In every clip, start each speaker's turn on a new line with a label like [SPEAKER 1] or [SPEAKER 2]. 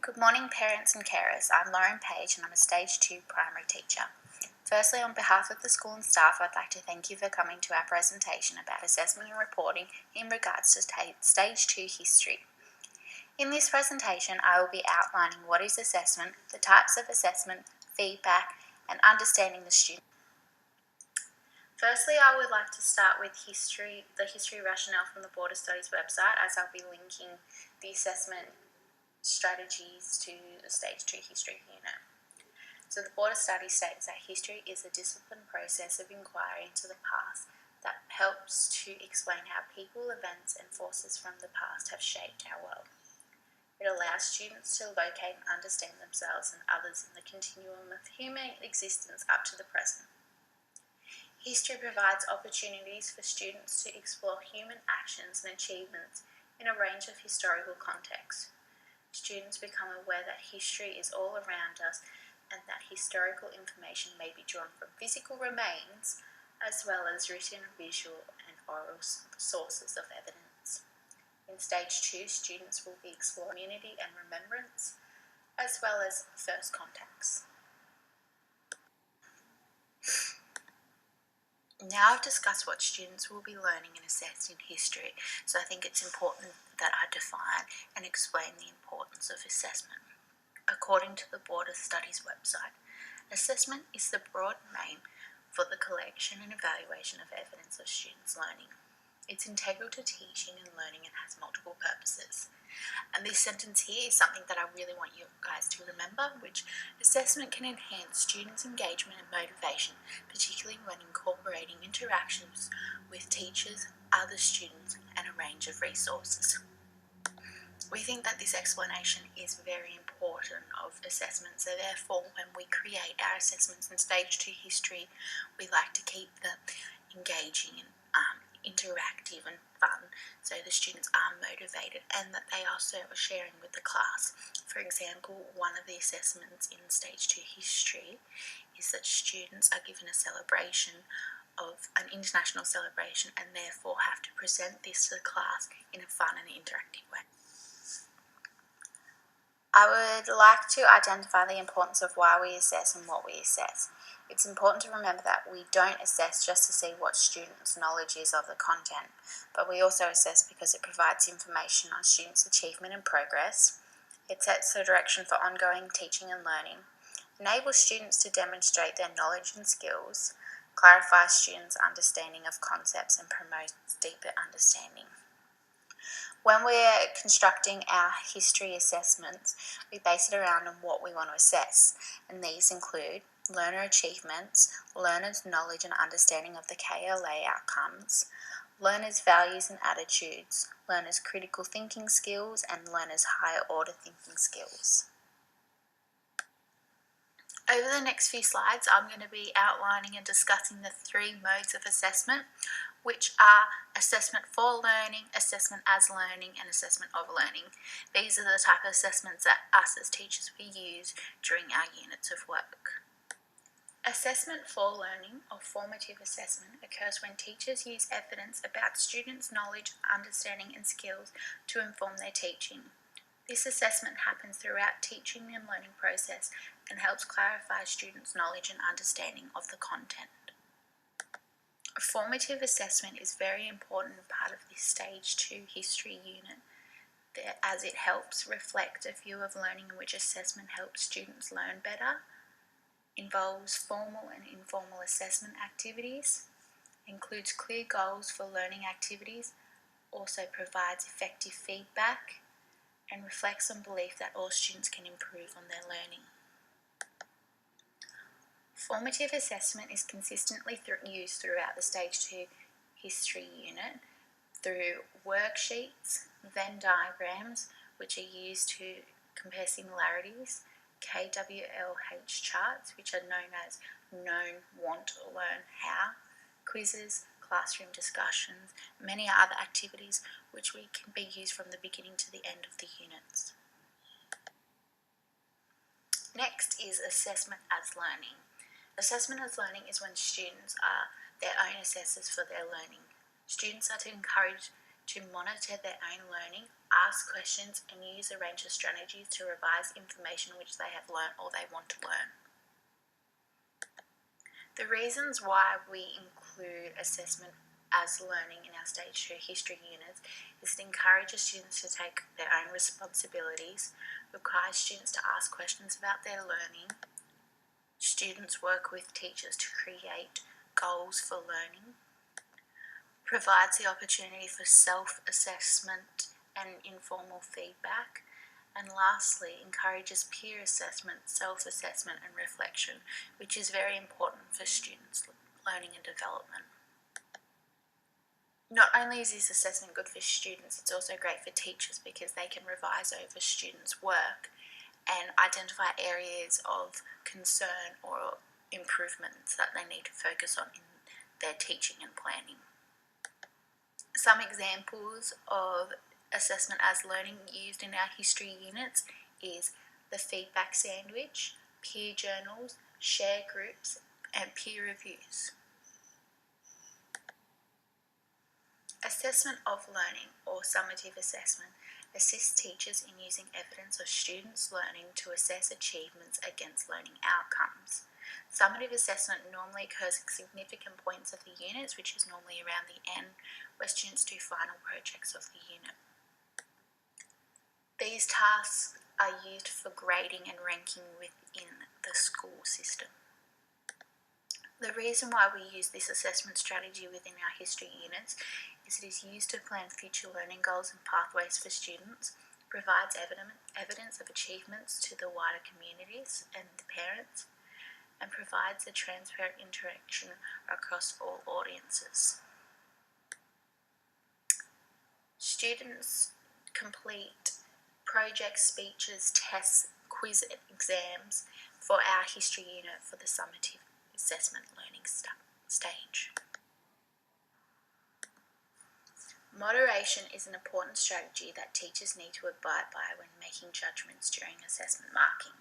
[SPEAKER 1] Good morning, parents and carers. I'm Lauren Page and I'm a Stage 2 primary teacher. Firstly, on behalf of the school and staff, I'd like to thank you for coming to our presentation about assessment and reporting in regards to Stage 2 history. In this presentation, I will be outlining what is assessment, the types of assessment, feedback, and understanding the student. Firstly, I would like to start with the history rationale from the Board of Studies website, as I'll be linking the assessment strategies to the Stage 2 history unit. So the Board of Studies states that history is a disciplined process of inquiry into the past that helps to explain how people, events and forces from the past have shaped our world. It allows students to locate and understand themselves and others in the continuum of human existence up to the present. History provides opportunities for students to explore human actions and achievements in a range of historical contexts. Students become aware that history is all around us and that historical information may be drawn from physical remains as well as written, visual and oral sources of evidence. In Stage 2, students will be exploring community and remembrance as well as first contacts. Now I've discussed what students will be learning and assessed in history, so I think it's important that I define and explain the importance of assessment. According to the Board of Studies website, assessment is the broad name for the collection and evaluation of evidence of students' learning. It's integral to teaching and learning and has multiple purposes. And this sentence here is something that I really want you guys to remember, which assessment can enhance students' engagement and motivation, particularly when incorporating interactions with teachers, other students, and a range of resources. We think that this explanation is very important of assessment, so therefore when we create our assessments in Stage 2 history, we like to keep them engaging and interactive and fun, so the students are motivated and that they also are sharing with the class. For example, one of the assessments in Stage 2 history is that students are given a celebration of an international celebration and therefore have to present this to the class in a fun and interactive way. I would like to identify the importance of why we assess and what we assess. It's important to remember that we don't assess just to see what students' knowledge is of the content, but we also assess because it provides information on students' achievement and progress. It sets the direction for ongoing teaching and learning, enables students to demonstrate their knowledge and skills, clarifies students' understanding of concepts and promotes deeper understanding. When we're constructing our history assessments, we base it around on what we want to assess, and these include learner achievements, learners' knowledge and understanding of the KLA outcomes, learners' values and attitudes, learners' critical thinking skills, and learners' higher order thinking skills. Over the next few slides, I'm going to be outlining and discussing the three modes of assessment, which are assessment for learning, assessment as learning, and assessment of learning. These are the type of assessments that us as teachers we use during our units of work. Assessment for learning, or formative assessment, occurs when teachers use evidence about students' knowledge, understanding, and skills to inform their teaching. This assessment happens throughout teaching and learning process and helps clarify students' knowledge and understanding of the content. A formative assessment is a very important part of this Stage 2 history unit, as it helps reflect a view of learning in which assessment helps students learn better, involves formal and informal assessment activities, includes clear goals for learning activities, also provides effective feedback, and reflects on belief that all students can improve on their learning. Formative assessment is consistently used throughout the Stage 2 history unit through worksheets, Venn diagrams, which are used to compare similarities, KWLH charts, which are known as known, want, learn, how, quizzes, classroom discussions, many other activities which can be used from the beginning to the end of the units. Next is assessment as learning. Assessment as learning is when students are their own assessors for their learning. Students are encouraged to monitor their own learning, ask questions, and use a range of strategies to revise information which they have learnt or they want to learn. The reasons why we include assessment as learning in our Stage 2 history units is it encourages students to take their own responsibilities, requires students to ask questions about their learning, students work with teachers to create goals for learning, provides the opportunity for self-assessment and informal feedback, and lastly, encourages peer assessment, self-assessment and reflection, which is very important for students' learning and development. Not only is this assessment good for students, it's also great for teachers because they can revise over students' work and identify areas of concern or improvements that they need to focus on in their teaching and planning. Some examples of assessment as learning used in our history units is the feedback sandwich, peer journals, share groups, and peer reviews. Assessment of learning, or summative assessment, assists teachers in using evidence of students' learning to assess achievements against learning outcomes. Summative assessment normally occurs at significant points of the units, which is normally around the end, where students do final projects of the unit. These tasks are used for grading and ranking within the school system. The reason why we use this assessment strategy within our history units is it is used to plan future learning goals and pathways for students, provides evidence of achievements to the wider communities and the parents, and provides a transparent interaction across all audiences. Students complete projects, speeches, tests, quiz exams for our history unit for the summative assessment learning stage. Moderation is an important strategy that teachers need to abide by when making judgments during assessment marking.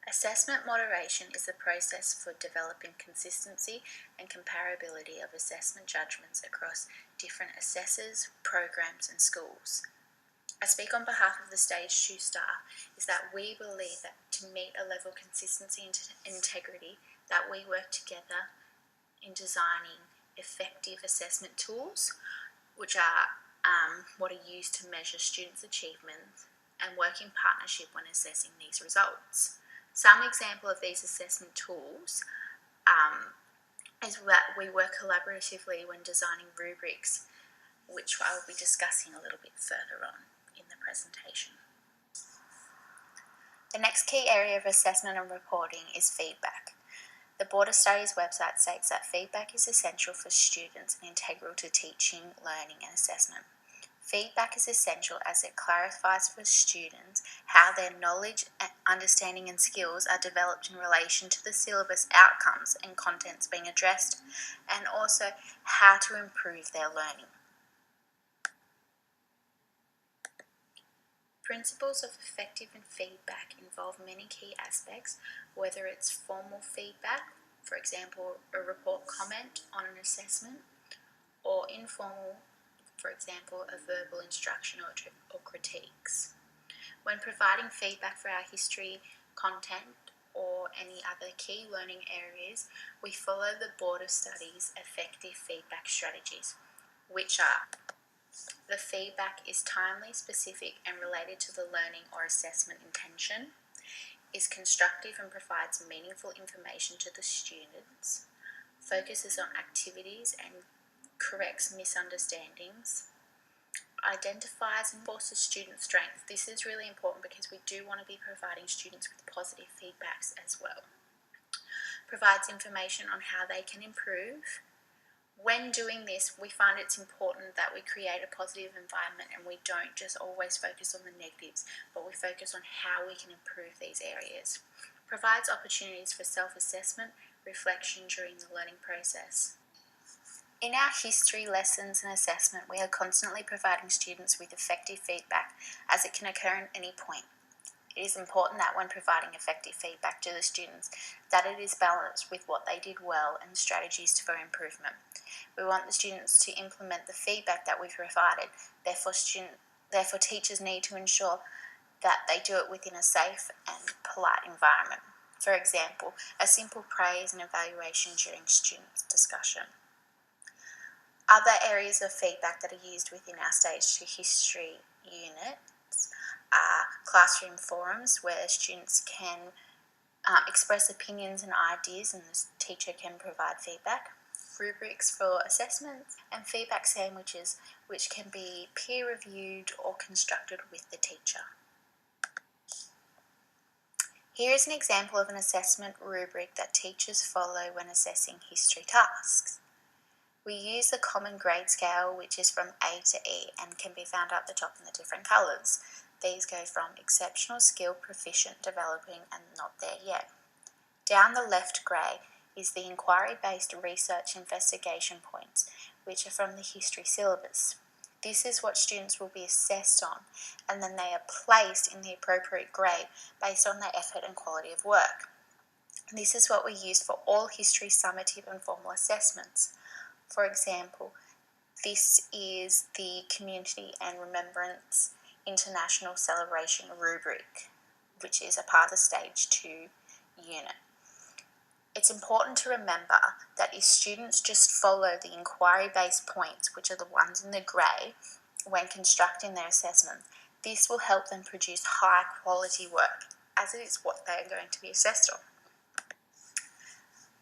[SPEAKER 1] Assessment moderation is the process for developing consistency and comparability of assessment judgments across different assessors, programs, and schools. I speak on behalf of the Stage 2 staff is that we believe that to meet a level of consistency and integrity, that we work together in designing effective assessment tools, which are what are used to measure students' achievements, and work in partnership when assessing these results. Some example of these assessment tools is that we work collaboratively when designing rubrics, which I will be discussing a little bit further on in the presentation. The next key area of assessment and reporting is feedback. The Board of Studies website states that feedback is essential for students and integral to teaching, learning and assessment. Feedback is essential as it clarifies for students how their knowledge, understanding and skills are developed in relation to the syllabus outcomes and contents being addressed, and also how to improve their learning. Principles of effective feedback involve many key aspects, whether it's formal feedback, for example, a report comment on an assessment, or informal, for example, a verbal instruction or critiques. When providing feedback for our history content or any other key learning areas, we follow the Board of Studies effective feedback strategies, which are: the feedback is timely, specific and related to the learning or assessment intention, is constructive and provides meaningful information to the students, focuses on activities and corrects misunderstandings, identifies and enforces student strengths. This is really important because we do want to be providing students with positive feedbacks as well. Provides information on how they can improve. When doing this, we find it's important that we create a positive environment and we don't just always focus on the negatives, but we focus on how we can improve these areas. Provides opportunities for self-assessment, reflection during the learning process. In our history lessons and assessment, we are constantly providing students with effective feedback as it can occur at any point. It is important that when providing effective feedback to the students, that it is balanced with what they did well and strategies for improvement. We want the students to implement the feedback that we've provided. Therefore, teachers need to ensure that they do it within a safe and polite environment. For example, a simple praise and evaluation during students' discussion. Other areas of feedback that are used within our Stage 2 history units are classroom forums where students can express opinions and ideas and the teacher can provide feedback, rubrics for assessments, and feedback sandwiches which can be peer reviewed or constructed with the teacher. Here is an example of an assessment rubric that teachers follow when assessing history tasks. We use the common grade scale, which is from A to E and can be found up the top in the different colours. These go from exceptional, skill, proficient, developing, and not there yet. Down the left grey is the inquiry-based research investigation points, which are from the history syllabus. This is what students will be assessed on, and then they are placed in the appropriate grade based on their effort and quality of work. This is what we use for all history summative and formal assessments. For example, this is the Community and Remembrance International Celebration rubric, which is a part of the Stage 2 unit. It's important to remember that if students just follow the inquiry-based points, which are the ones in the grey, when constructing their assessment, this will help them produce high-quality work, as it is what they are going to be assessed on.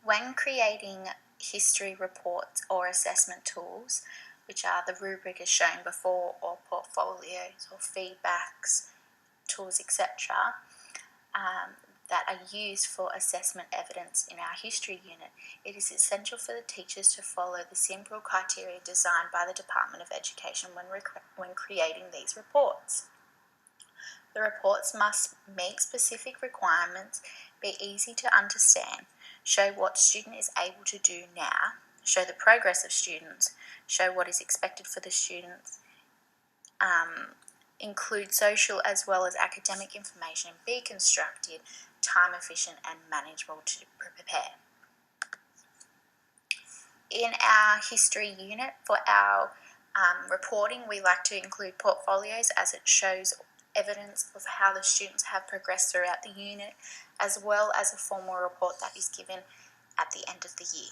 [SPEAKER 1] When creating history reports or assessment tools, which are the rubric as shown before, or portfolios or feedbacks, tools, etc., that are used for assessment evidence in our history unit, it is essential for the teachers to follow the simple criteria designed by the Department of Education when creating these reports. The reports must meet specific requirements, be easy to understand, show what student is able to do now, show the progress of students, show what is expected for the students, include social as well as academic information, be constructed, time efficient and manageable to prepare. In our history unit, for our reporting, we like to include portfolios as it shows evidence of how the students have progressed throughout the unit, as well as a formal report that is given at the end of the year.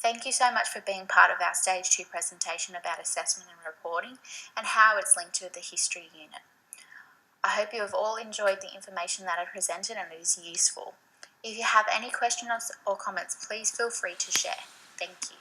[SPEAKER 1] Thank you so much for being part of our Stage 2 presentation about assessment and reporting and how it's linked to the history unit. I hope you have all enjoyed the information that I presented and it is useful. If you have any questions or comments, please feel free to share. Thank you.